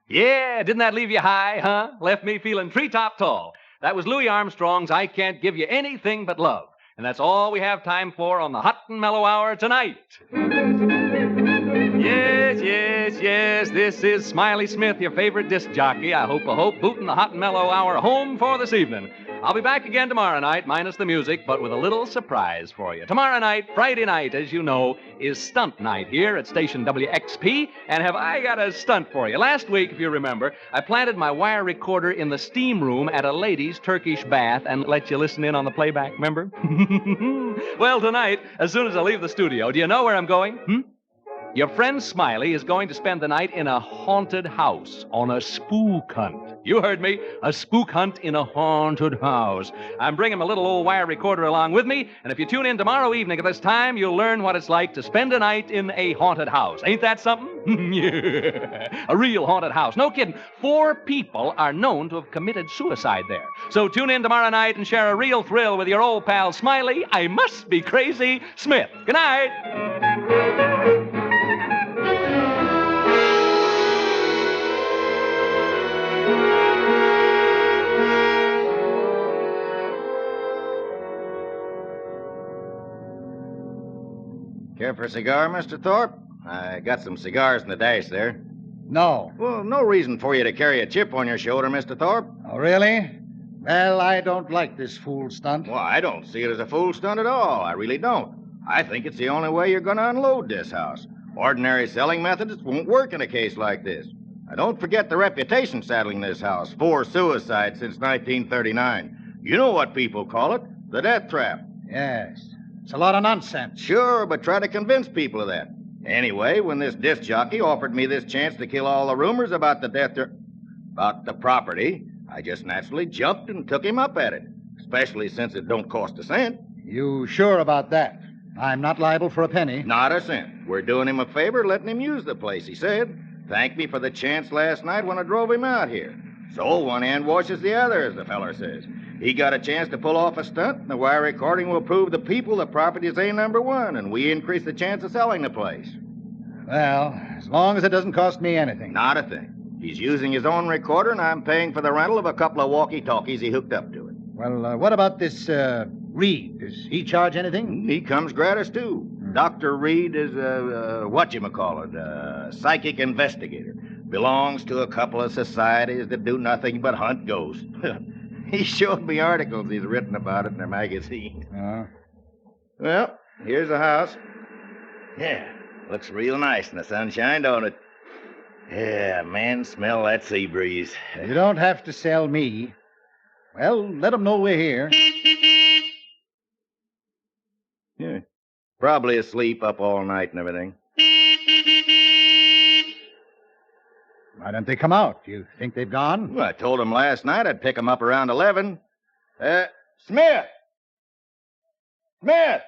Yeah, didn't that leave you high, huh? Left me feeling treetop tall. That was Louis Armstrong's I Can't Give You Anything But Love. And that's all we have time for on the Hot and Mellow Hour tonight. Yes, this is Smiley Smith, your favorite disc jockey. I hope, booting the Hot and Mellow Hour home for this evening. I'll be back again tomorrow night, minus the music, but with a little surprise for you. Tomorrow night, Friday night, as you know, is stunt night here at station WXP, and have I got a stunt for you. Last week, if you remember, I planted my wire recorder in the steam room at a lady's Turkish bath and let you listen in on the playback, remember? Well, tonight, as soon as I leave the studio, do you know where I'm going? Your friend Smiley is going to spend the night in a haunted house on a spook hunt. You heard me, a spook hunt in a haunted house. I'm bringing my little old wire recorder along with me, and if you tune in tomorrow evening at this time, you'll learn what it's like to spend a night in a haunted house. Ain't that something? Yeah, a real haunted house. No kidding. 4 people are known to have committed suicide there. So tune in tomorrow night and share a real thrill with your old pal Smiley, I must be crazy, Smith. Good night. Care for a cigar, Mr. Thorpe? I got some cigars in the dash there. No. Well, no reason for you to carry a chip on your shoulder, Mr. Thorpe. Oh, really? Well, I don't like this fool stunt. Well, I don't see it as a fool stunt at all. I really don't. I think it's the only way you're going to unload this house. Ordinary selling methods won't work in a case like this. Now, don't forget the reputation saddling this house. 4 suicides since 1939. You know what people call it, the death trap. Yes. It's a lot of nonsense. Sure, but try to convince people of that. Anyway, when this disc jockey offered me this chance to kill all the rumors about the about the property, I just naturally jumped and took him up at it, especially since it don't cost a cent. You sure about that? I'm not liable for a penny. Not a cent. We're doing him a favor letting him use the place, he said. Thanked me for the chance last night when I drove him out here. So one hand washes the other, as the feller says. He got a chance to pull off a stunt, and the wire recording will prove the people the property is number 1, and we increase the chance of selling the place. Well, as long as it doesn't cost me anything. Not a thing. He's using his own recorder, and I'm paying for the rental of a couple of walkie-talkies he hooked up to it. Well, what about this, Reed? Does he charge anything? He comes gratis, too. Dr. Reed is a psychic investigator. Belongs to a couple of societies that do nothing but hunt ghosts. He showed me articles he's written about it in their magazine. Well, here's the house. Yeah, looks real nice in the sunshine, don't it? Yeah, man, smell that sea breeze. You don't have to sell me. Well, let them know we're here. Yeah, probably asleep up all night and everything. Why don't they come out? You think they've gone? Well, I told them last night I'd pick them up around 11. Smith! Smith!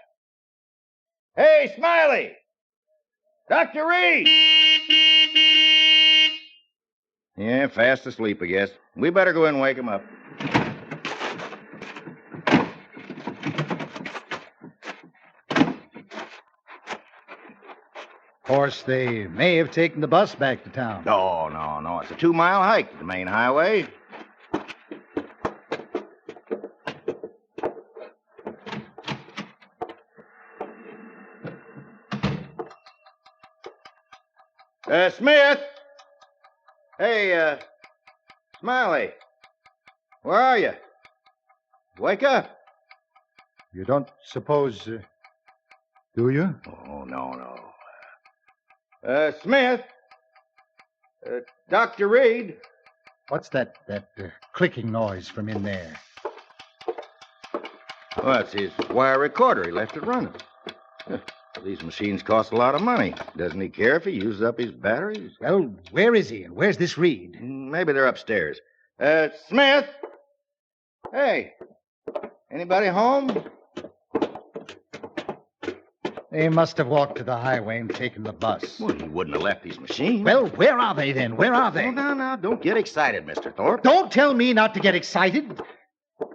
Hey, Smiley! Dr. Reed! Yeah, fast asleep, I guess. We better go in and wake him up. Of course, they may have taken the bus back to town. Oh, no. It's a 2-mile hike to the main highway. Smith! Hey, Smiley. Where are you? Wake up. You don't suppose, do you? Oh, no. Smith. Dr. Reed. What's that clicking noise from in there? Well, that's his wire recorder. He left it running. These machines cost a lot of money. Doesn't he care if he uses up his batteries? Well, where is he, and where's this Reed? Maybe they're upstairs. Smith? Hey, anybody home? They must have walked to the highway and taken the bus. Well, he wouldn't have left these machines. Well, where are they then? Where are they? Oh, now, don't get excited, Mr. Thorpe. Don't tell me not to get excited.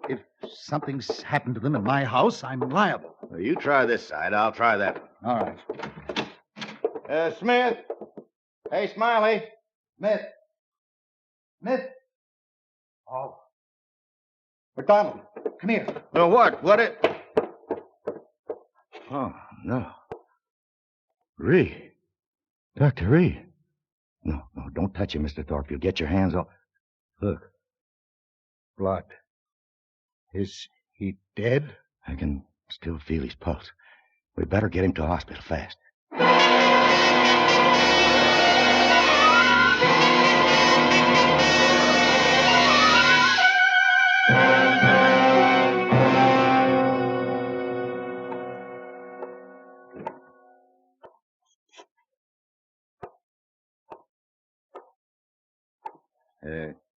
If something's happened to them in my house, I'm liable. You try this side. I'll try that one. All right. Smith. Hey, Smiley. Smith. Smith. Oh. McDonald, come here. No, what? What it? Oh, no. Reed. Dr. Reed. No, don't touch him, Mr. Thorpe. You'll get your hands off. Look. Blood. Is he dead? I can still feel his pulse. We'd better get him to a hospital fast.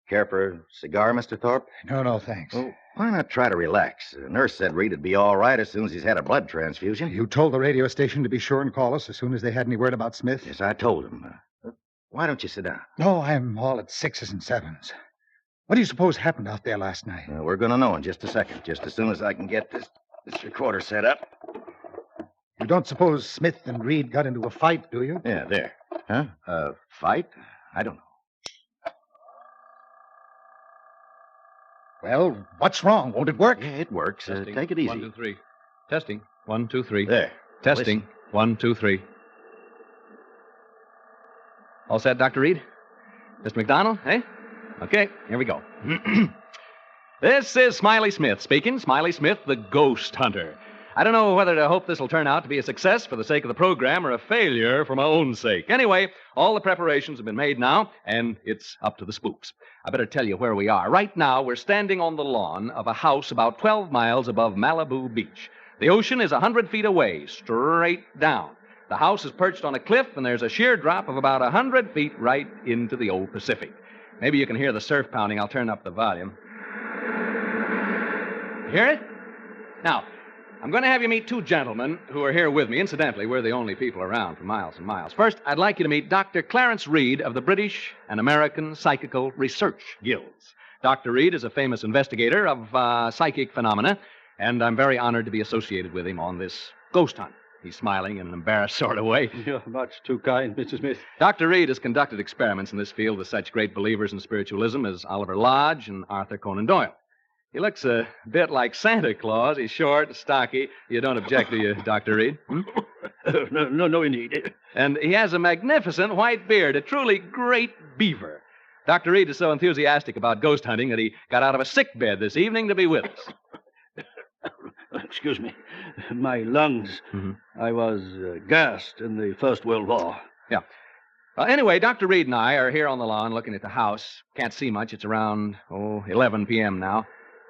Care for a cigar, Mr. Thorpe? No, thanks. Well, why not try to relax? The nurse said Reed would be all right as soon as he's had a blood transfusion. You told the radio station to be sure and call us as soon as they had any word about Smith? Yes, I told him. Why don't you sit down? No, I'm all at 6s and 7s. What do you suppose happened out there last night? We're going to know in just a second, just as soon as I can get this recorder set up. You don't suppose Smith and Reed got into a fight, do you? Yeah, there. Huh? A fight? I don't know. Well, what's wrong? Won't it work? Yeah, it works. Testing. Take it easy. 1, 2, 3. Testing. 1, 2, 3. There. Testing. Listen. 1, 2, 3. All set, Dr. Reed? Mr. McDonald, eh? Okay, here we go. This is Smiley Smith speaking. Smiley Smith, the ghost hunter. I don't know whether to hope this will turn out to be a success for the sake of the program or a failure for my own sake. Anyway, all the preparations have been made now, and it's up to the spooks. I better tell you where we are. Right now, we're standing on the lawn of a house about 12 miles above Malibu Beach. The ocean is 100 feet away, straight down. The house is perched on a cliff, and there's a sheer drop of about 100 feet right into the old Pacific. Maybe you can hear the surf pounding. I'll turn up the volume. Hear it? Now, I'm going to have you meet two gentlemen who are here with me. Incidentally, we're the only people around for miles and miles. First, I'd like you to meet Dr. Clarence Reed of the British and American Psychical Research Guilds. Dr. Reed is a famous investigator of psychic phenomena, and I'm very honored to be associated with him on this ghost hunt. He's smiling in an embarrassed sort of way. You're much too kind, Mr. Smith. Dr. Reed has conducted experiments in this field with such great believers in spiritualism as Oliver Lodge and Arthur Conan Doyle. He looks a bit like Santa Claus. He's short, stocky. You don't object, do you, Dr. Reed? No, indeed. And he has a magnificent white beard, a truly great beaver. Dr. Reed is so enthusiastic about ghost hunting that he got out of a sick bed this evening to be with us. Excuse me. My lungs. Mm-hmm. I was gassed in the First World War. Yeah. Anyway, Dr. Reed and I are here on the lawn looking at the house. Can't see much. It's around, 11 p.m. now.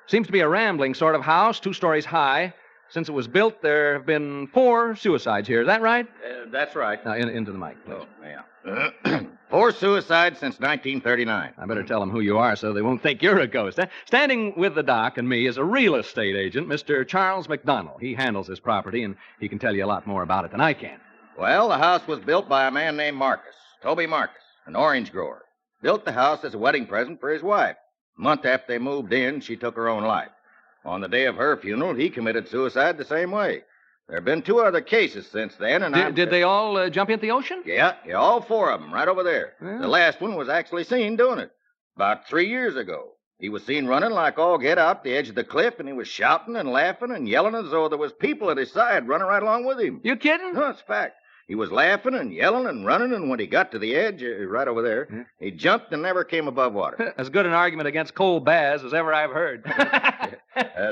Seems to be a rambling sort of house, 2 stories high. Since it was built, there have been 4 suicides here. Is that right? That's right. Now, into the mic, please. Oh, yeah. 4 suicides since 1939. I better tell them who you are so they won't think you're a ghost. Standing with the doc and me is a real estate agent, Mr. Charles McDonald. He handles this property, and he can tell you a lot more about it than I can. Well, the house was built by a man named Marcus, Toby Marcus, an orange grower. Built the house as a wedding present for his wife. A month after they moved in, she took her own life. On the day of her funeral, he committed suicide the same way. There have been 2 other cases since then, and Did they all jump into the ocean? Yeah, all 4 of them, right over there. Yeah. The last one was actually seen doing it. About 3 years ago. He was seen running like all get out the edge of the cliff, and he was shouting and laughing and yelling as though there was people at his side running right along with him. You kidding? No, it's a fact. He was laughing and yelling and running, and when he got to the edge, right over there, he jumped and never came above water. As good an argument against cold baths as ever I've heard.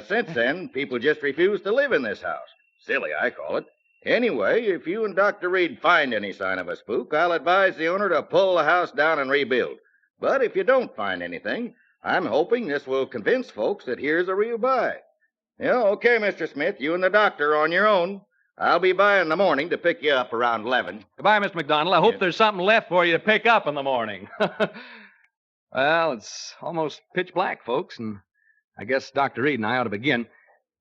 Since then, people just refuse to live in this house. Silly, I call it. Anyway, if you and Dr. Reed find any sign of a spook, I'll advise the owner to pull the house down and rebuild. But if you don't find anything, I'm hoping this will convince folks that here's a real buy. Yeah, okay, Mr. Smith, you and the doctor are on your own. I'll be by in the morning to pick you up around 11. Goodbye, Mr. McDonald. I hope there's something left for you to pick up in the morning. Well, it's almost pitch black, folks, and I guess Dr. Reed and I ought to begin.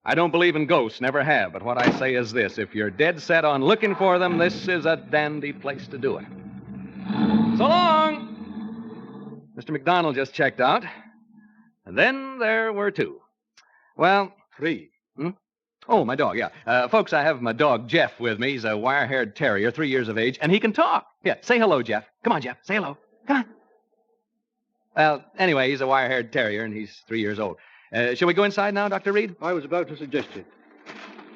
I don't believe in ghosts, never have, but what I say is this. If you're dead set on looking for them, this is a dandy place to do it. So long! Mr. McDonald just checked out. And then there were 2. Well, 3. Oh, my dog, yeah. Folks, I have my dog, Jeff, with me. He's a wire-haired terrier, 3 years of age, and he can talk. Yeah, say hello, Jeff. Come on, Jeff. Say hello. Come on. Well, anyway, he's a wire-haired terrier, and he's 3 years old. Shall we go inside now, Dr. Reed? I was about to suggest it.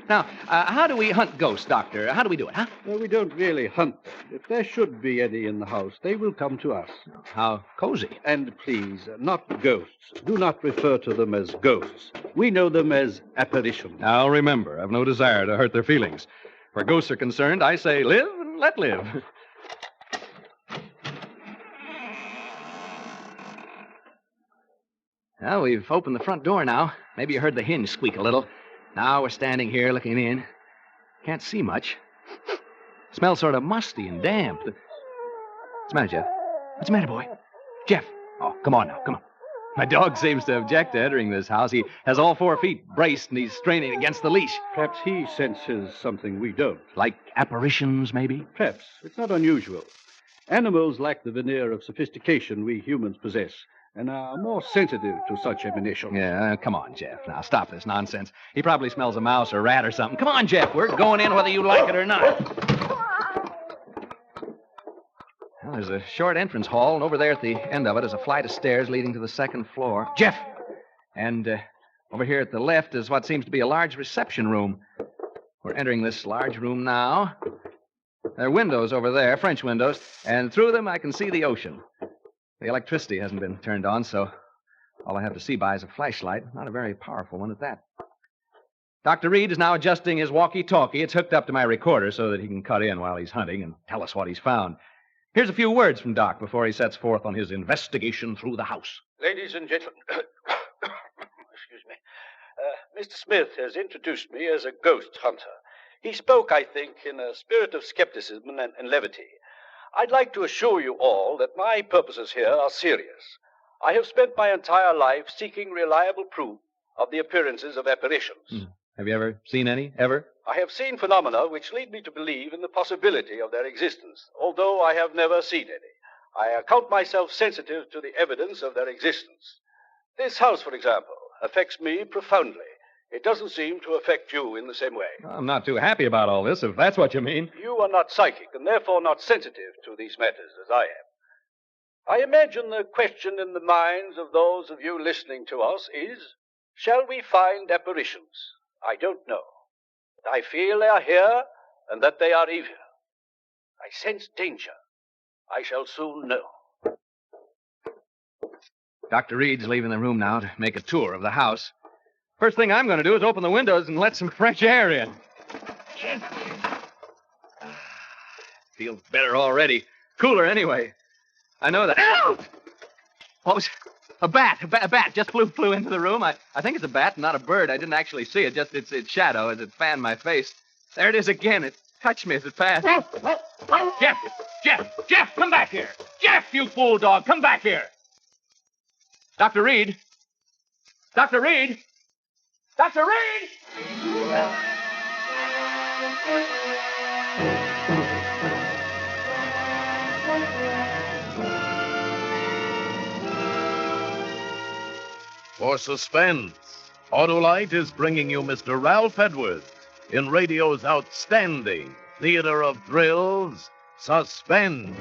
Now, how do we hunt ghosts, Doctor? How do we do it, huh? Well, we don't really hunt them. If there should be any in the house, they will come to us. How cozy. And please, not ghosts. Do not refer to them as ghosts. We know them as apparitions. Now, remember, I've no desire to hurt their feelings. Where ghosts are concerned, I say live and let live. Well, we've opened the front door now. Maybe you heard the hinge squeak a little. Now we're standing here looking in. Can't see much. Smells sort of musty and damp. What's the matter, Jeff? What's the matter, boy? Jeff. Oh, come on now, come on. My dog seems to object to entering this house. He has all 4 feet braced, and he's straining against the leash. Perhaps he senses something we don't. Like apparitions, maybe? Perhaps. It's not unusual. Animals lack the veneer of sophistication we humans possess, and are more sensitive to such emanations. Yeah, come on, Jeff. Now, stop this nonsense. He probably smells a mouse or a rat or something. Come on, Jeff. We're going in whether you like it or not. Well, there's a short entrance hall, and over there at the end of it is a flight of stairs leading to the 2nd floor. Jeff! And over here at the left is what seems to be a large reception room. We're entering this large room now. There are windows over there, French windows, and through them I can see the ocean. The electricity hasn't been turned on, so all I have to see by is a flashlight. Not a very powerful one at that. Dr. Reed is now adjusting his walkie-talkie. It's hooked up to my recorder so that he can cut in while he's hunting and tell us what he's found. Here's a few words from Doc before he sets forth on his investigation through the house. Ladies and gentlemen, excuse me. Mr. Smith has introduced me as a ghost hunter. He spoke, I think, in a spirit of skepticism and levity. I'd like to assure you all that my purposes here are serious. I have spent my entire life seeking reliable proof of the appearances of apparitions. Have you ever seen any? Ever? I have seen phenomena which lead me to believe in the possibility of their existence, although I have never seen any. I account myself sensitive to the evidence of their existence. This house, for example, affects me profoundly. It doesn't seem to affect you in the same way. I'm not too happy about all this, if that's what you mean. You are not psychic, and therefore not sensitive to these matters, as I am. I imagine the question in the minds of those of you listening to us is, shall we find apparitions? I don't know. But I feel they are here, and that they are evil. I sense danger. I shall soon know. Dr. Reed's leaving the room now to make a tour of the house. First thing I'm going to do is open the windows and let some fresh air in. Feels better already. Cooler anyway. I know that. Ow! What was... A bat just flew into the room. I think it's a bat, not a bird. I didn't actually see it, just its shadow as it fanned my face. There it is again. It touched me as it passed. Jeff, come back here. Jeff, you fool dog, come back here. Dr. Reed. Dr. Reed. Dr. Reed! For Suspense, Autolite is bringing you Mr. Ralph Edwards in radio's outstanding theater of thrills, Suspense.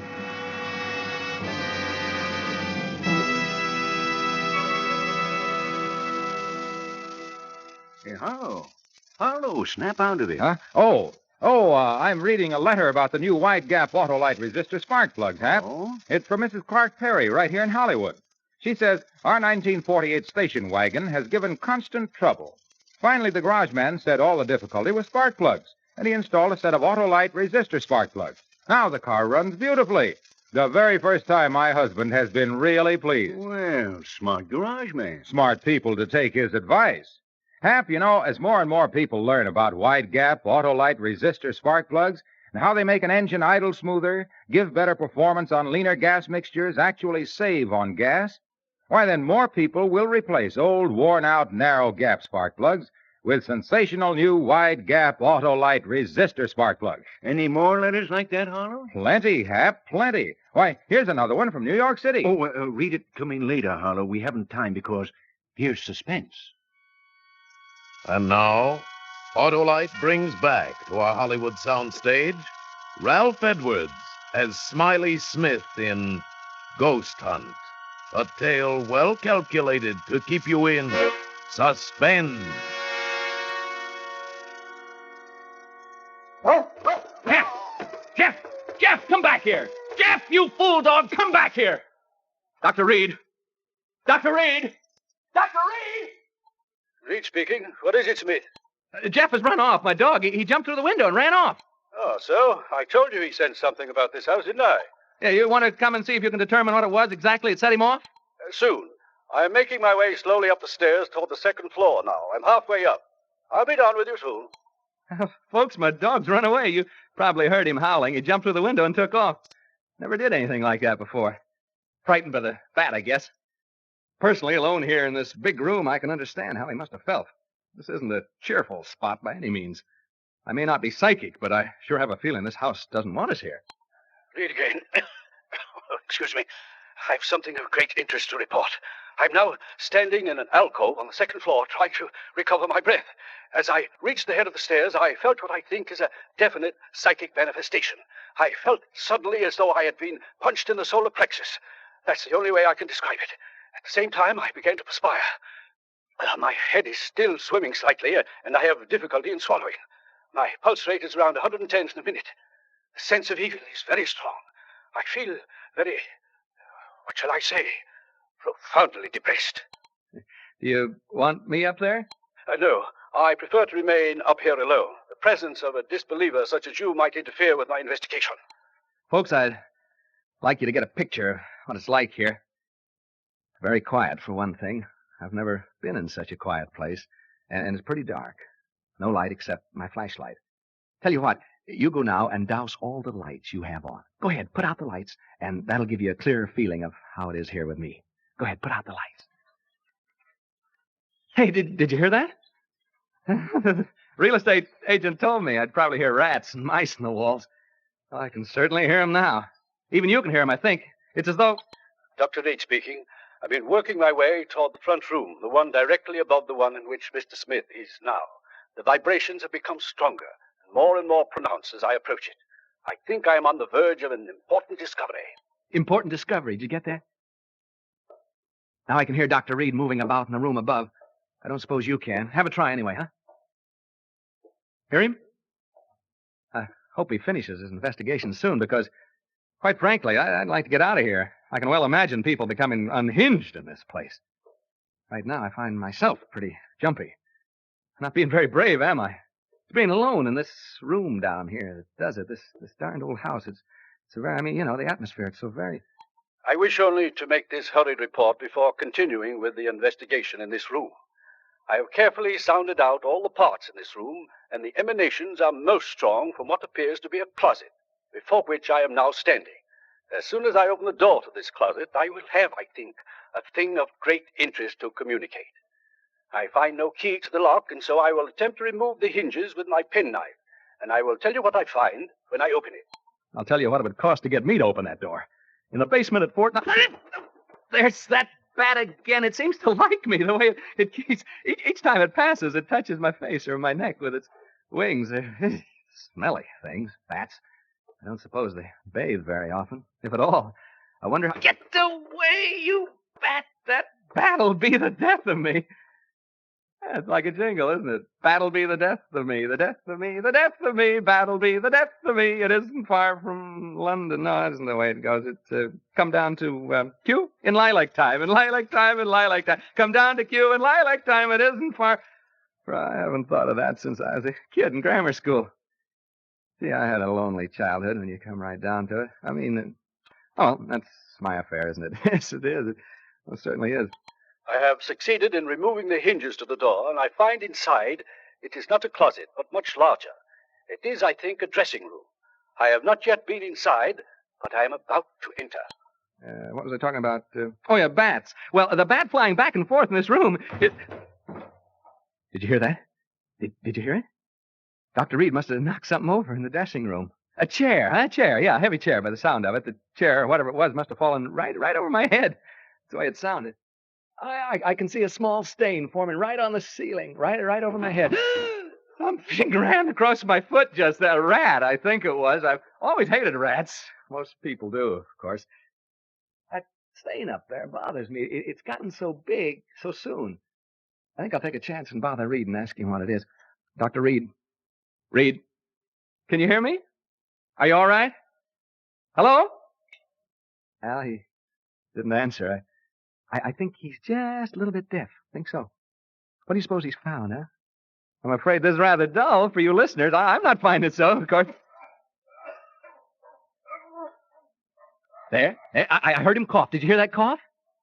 Hey, Harlow, snap out of it. Huh? I'm reading a letter about the new wide gap Autolite resistor spark plugs, Hap. Oh? It's from Mrs. Clark Perry right here in Hollywood. She says our 1948 station wagon has given constant trouble. Finally, the garage man said all the difficulty was spark plugs, and he installed a set of Autolite resistor spark plugs. Now the car runs beautifully. The very first time my husband has been really pleased. Well, smart garage man. Smart people to take his advice. Hap, you know, as more and more people learn about wide gap Autolite resistor spark plugs and how they make an engine idle smoother, give better performance on leaner gas mixtures, actually save on gas, why, then more people will replace old, worn-out, narrow-gap spark plugs with sensational new wide-gap Autolite resistor spark plugs. Any more letters like that, Harlow? Plenty, Hap, plenty. Why, here's another one from New York City. Read it to me later, Harlow. We haven't time because here's Suspense. And now, Autolite brings back to our Hollywood soundstage Ralph Edwards as Smiley Smith in Ghost Hunt, a tale well calculated to keep you in suspense. Jeff, come back here! Jeff, you fool dog, come back here! Dr. Reed! Dr. Reed! Dr. Reed! Reed speaking. What is it, Smith? Jeff has run off. My dog, he jumped through the window and ran off. Oh, so? I told you he sent something about this house, didn't I? Yeah, you want to come and see if you can determine what it was exactly that set him off? Soon. I am making my way slowly up the stairs toward the second floor now. I'm halfway up. I'll be down with you soon. Folks, my dog's run away. You probably heard him howling. He jumped through the window and took off. Never did anything like that before. Frightened by the bat, I guess. Personally, alone here in this big room, I can understand how he must have felt. This isn't a cheerful spot by any means. I may not be psychic, but I sure have a feeling this house doesn't want us here. Read again. Excuse me. I've something of great interest to report. I'm now standing in an alcove on the second floor trying to recover my breath. As I reached the head of the stairs, I felt what I think is a definite psychic manifestation. I felt suddenly as though I had been punched in the solar plexus. That's the only way I can describe it. At the same time, I began to perspire. My head is still swimming slightly, and I have difficulty in swallowing. My pulse rate is around 110 in a minute. The sense of evil is very strong. I feel very, what shall I say, profoundly depressed. Do you want me up there? No, I prefer to remain up here alone. The presence of a disbeliever such as you might interfere with my investigation. Folks, I'd like you to get a picture of what it's like here. It's very quiet, for one thing. I've never been in such a quiet place, and it's pretty dark. No light except my flashlight. Tell you what, you go now and douse all the lights you have on. Go ahead, put out the lights, and that'll give you a clearer feeling of how it is here with me. Go ahead, put out the lights. Hey, did you hear that? The real estate agent told me I'd probably hear rats and mice in the walls. Well, I can certainly hear them now. Even you can hear them, I think. It's as though... Dr. Reed speaking. I've been working my way toward the front room, the one directly above the one in which Mr. Smith is now. The vibrations have become stronger and more pronounced as I approach it. I think I am on the verge of an important discovery. Important discovery. Did you get that? Now I can hear Dr. Reed moving about in the room above. I don't suppose you can. Have a try anyway, huh? Hear him? I hope he finishes his investigation soon, because, quite frankly, I'd like to get out of here. I can well imagine people becoming unhinged in this place. Right now, I find myself pretty jumpy. Not being very brave, am I? It's being alone in this room down here that does it. This darned old house. It's so very, the atmosphere, it's so very... I wish only to make this hurried report before continuing with the investigation in this room. I have carefully sounded out all the parts in this room, and the emanations are most strong from what appears to be a closet, before which I am now standing. As soon as I open the door to this closet, I will have, I think, a thing of great interest to communicate. I find no key to the lock, and so I will attempt to remove the hinges with my penknife, and I will tell you what I find when I open it. I'll tell you what it would cost to get me to open that door. In the basement at Fort... There's that bat again. It seems to like me, the way it keeps... Each time it passes, it touches my face or my neck with its wings. They're smelly things, bats. I don't suppose they bathe very often, if at all. I wonder how... Get away, you bat! That bat'll be the death of me. It's like a jingle, isn't it? Bat'll be the death of me, the death of me, the death of me, bat'll be the death of me. It isn't far from London. No, that isn't the way it goes. It's come down to Q in lilac time, in lilac time, in lilac time. Come down to Q in lilac time. It isn't far. I haven't thought of that since I was a kid in grammar school. See, I had a lonely childhood when you come right down to it. I mean, that's my affair, isn't it? Yes, it is. It most certainly is. I have succeeded in removing the hinges to the door, and I find inside it is not a closet, but much larger. It is, I think, a dressing room. I have not yet been inside, but I am about to enter. What was I talking about? Bats. Well, the bat flying back and forth in this room, Did you hear that? Did you hear it? Dr. Reed must have knocked something over in the dressing room. A chair, yeah, a heavy chair by the sound of it. The chair, or whatever it was, must have fallen right over my head. That's the way it sounded. I can see a small stain forming right on the ceiling, right over my head. Something ran across my foot just then. A rat, I think it was. I've always hated rats. Most people do, of course. That stain up there bothers me. It's gotten so big so soon. I think I'll take a chance and bother Reed and ask him what it is. Dr. Reed. Reed, can you hear me? Are you all right? Hello? Al, he didn't answer. I think he's just a little bit deaf. Think so. What do you suppose he's found, huh? I'm afraid this is rather dull for you listeners. I'm not finding it so, of course. There. I heard him cough. Did you hear that cough?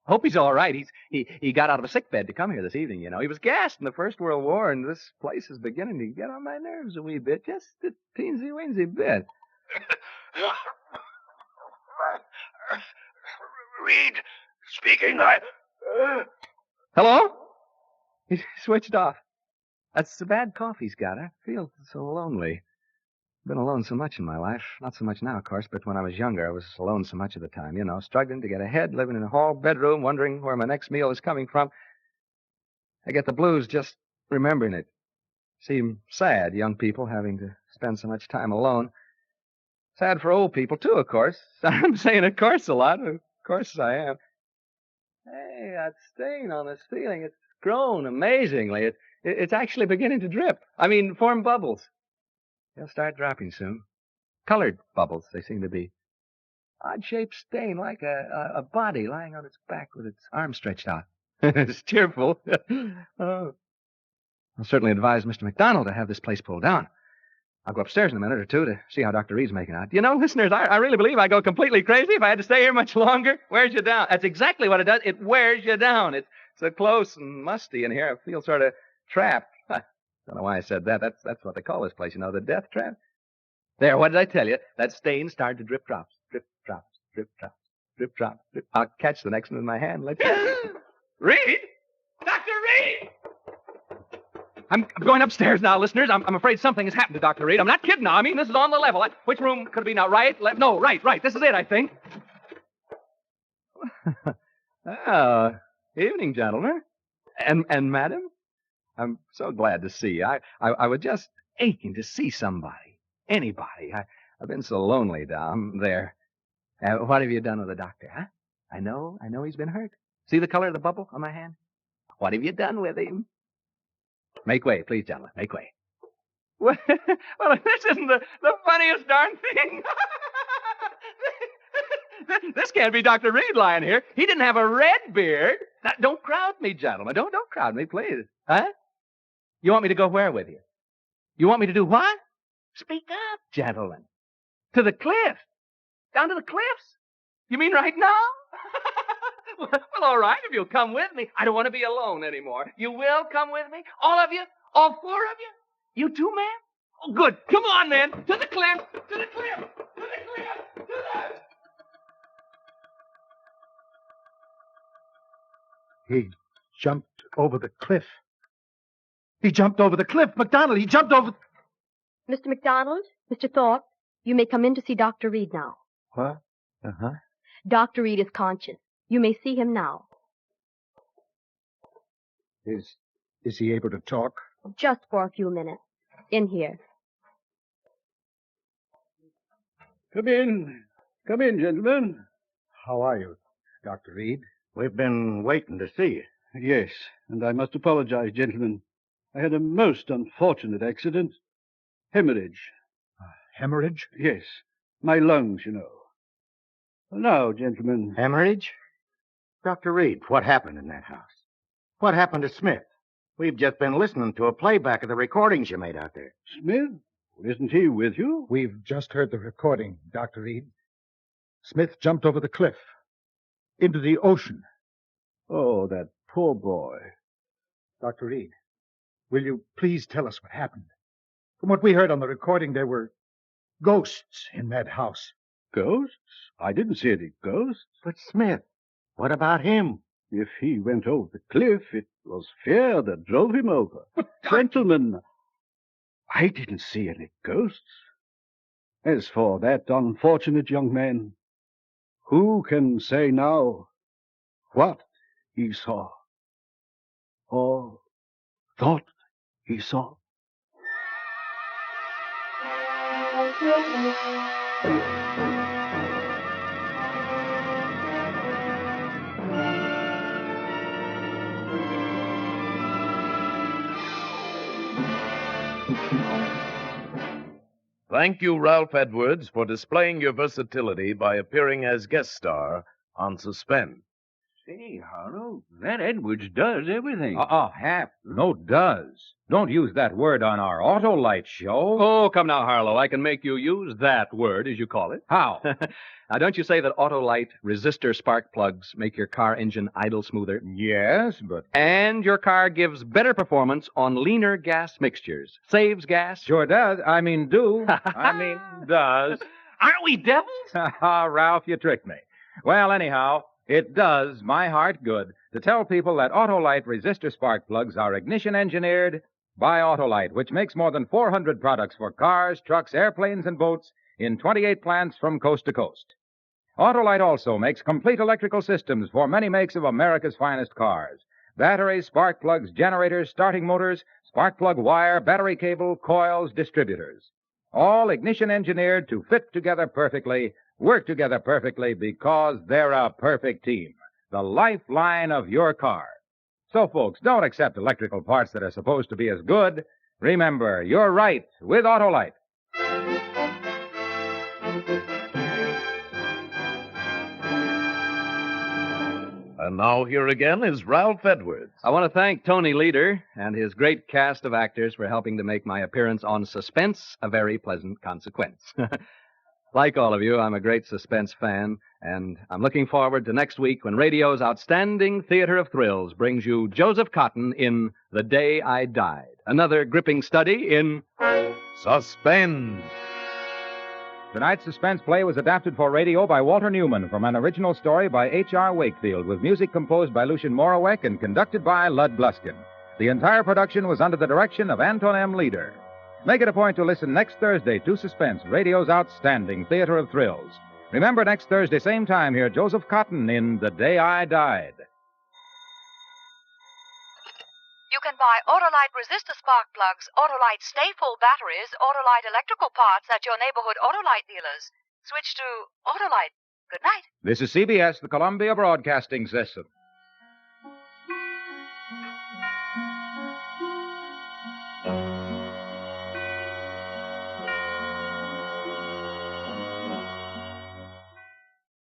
Hope he's all right. He got out of a sick bed to come here this evening, you know. He was gassed in the First World War, and this place is beginning to get on my nerves a wee bit. Just a teensy-weensy bit. Reed, speaking. Hello? He switched off. That's the bad cough he's got. I feel so lonely. Been alone so much in my life. Not so much now, of course, but when I was younger, I was alone so much of the time, you know, struggling to get ahead, living in a hall bedroom, wondering where my next meal is coming from. I get the blues just remembering it. Seem sad, young people having to spend so much time alone. Sad for old people, too, of course. I'm saying of course a lot. Of course I am. Hey, that stain on the ceiling, it's grown amazingly. It's actually beginning to drip. I mean, form bubbles. They'll start dropping soon. Colored bubbles, they seem to be. Odd-shaped stain, like a body lying on its back with its arms stretched out. It's cheerful. Oh. I'll certainly advise Mr. McDonald to have this place pulled down. I'll go upstairs in a minute or two to see how Dr. Reed's making out. You know, listeners, I really believe I'd go completely crazy if I had to stay here much longer. Wears you down. That's exactly what it does. It wears you down. It's so close and musty in here. I feel sort of trapped. Don't know why I said that. That's what they call this place, you know, the death trap. There, what did I tell you? That stain started to drip drops. Drip drops, drip drops, drip drops. Drip. I'll catch the next one in my hand. Let you... Reed? Dr. Reed! I'm going upstairs now, listeners. I'm afraid something has happened to Dr. Reed. I'm not kidding now. I mean, this is on the level. Which room could it be now? Right? Left? No, right. This is it, I think. Oh, evening, gentlemen. And madam? I'm so glad to see you. I was just aching to see somebody. Anybody. I've been so lonely down there. What have you done with the doctor, huh? I know he's been hurt. See the color of the bubble on my hand? What have you done with him? Make way, please, gentlemen. Make way. Well, this isn't the funniest darn thing. This can't be Dr. Reed lying here. He didn't have a red beard. Now, don't crowd me, gentlemen. Don't crowd me, please. Huh? You want me to go where with you? You want me to do what? Speak up, gentlemen. To the cliff. Down to the cliffs? You mean right now? Well, all right, if you'll come with me. I don't want to be alone anymore. You will come with me? All of you? All four of you? You too, man? Oh, good. Come on, then. To the cliff. To the cliff. To the cliff. To the... He jumped over the cliff. He jumped over the cliff. McDonald, he jumped over... Mr. McDonald, Mr. Thorpe, you may come in to see Dr. Reed now. What? Uh-huh. Dr. Reed is conscious. You may see him now. Is he able to talk? Just for a few minutes. In here. Come in. Come in, gentlemen. How are you, Dr. Reed? We've been waiting to see you. Yes, and I must apologize, gentlemen. I had a most unfortunate accident. Hemorrhage. Hemorrhage? Yes, my lungs, you know. Now, gentlemen. Hemorrhage? Dr. Reed, what happened in that house? What happened to Smith? We've just been listening to a playback of the recordings you made out there. Smith? Isn't he with you? We've just heard the recording, Dr. Reed. Smith jumped over the cliff. Into the ocean. Oh, that poor boy. Dr. Reed, will you please tell us what happened? From what we heard on the recording, there were ghosts in that house. Ghosts? I didn't see any ghosts. But Smith, what about him? If he went over the cliff, it was fear that drove him over. Gentlemen, I didn't see any ghosts. As for that unfortunate young man, who can say now what he saw or thought he saw? Thank you, Ralph Edwards, for displaying your versatility by appearing as guest star on Suspense. Say, Harlow, that Edwards does everything. Hap, no does. Don't use that word on our Autolite show. Oh, come now, Harlow. I can make you use that word, as you call it. How? Now, don't you say that Autolite resistor spark plugs make your car engine idle smoother? Yes, but... And your car gives better performance on leaner gas mixtures. Saves gas. Sure does. I mean, does. Aren't we devils? Ralph, you tricked me. Well, anyhow, it does my heart good to tell people that Autolite resistor spark plugs are ignition engineered by Autolite, which makes more than 400 products for cars, trucks, airplanes, and boats in 28 plants from coast to coast. Autolite also makes complete electrical systems for many makes of America's finest cars. Batteries, spark plugs, generators, starting motors, spark plug wire, battery cable, coils, distributors. All ignition engineered to fit together perfectly, work together perfectly because they're a perfect team. The lifeline of your car. So, folks, don't accept electrical parts that are supposed to be as good. Remember, you're right with Autolite. And now here again is Ralph Edwards. I want to thank Tony Leader and his great cast of actors for helping to make my appearance on Suspense a very pleasant consequence. Like all of you, I'm a great Suspense fan, and I'm looking forward to next week when radio's outstanding theater of thrills brings you Joseph Cotton in The Day I Died, another gripping study in Suspense. Tonight's Suspense play was adapted for radio by Walter Newman from an original story by H.R. Wakefield, with music composed by Lucien Morawek and conducted by Lud Gluskin. The entire production was under the direction of Anton M. Leader. Make it a point to listen next Thursday to Suspense, radio's outstanding theater of thrills. Remember, next Thursday, same time, hear Joseph Cotton in The Day I Died. You can buy Autolite resistor spark plugs, Autolite stay-full batteries, Autolite electrical parts at your neighborhood Autolite dealers. Switch to Autolite. Good night. This is CBS, the Columbia Broadcasting System.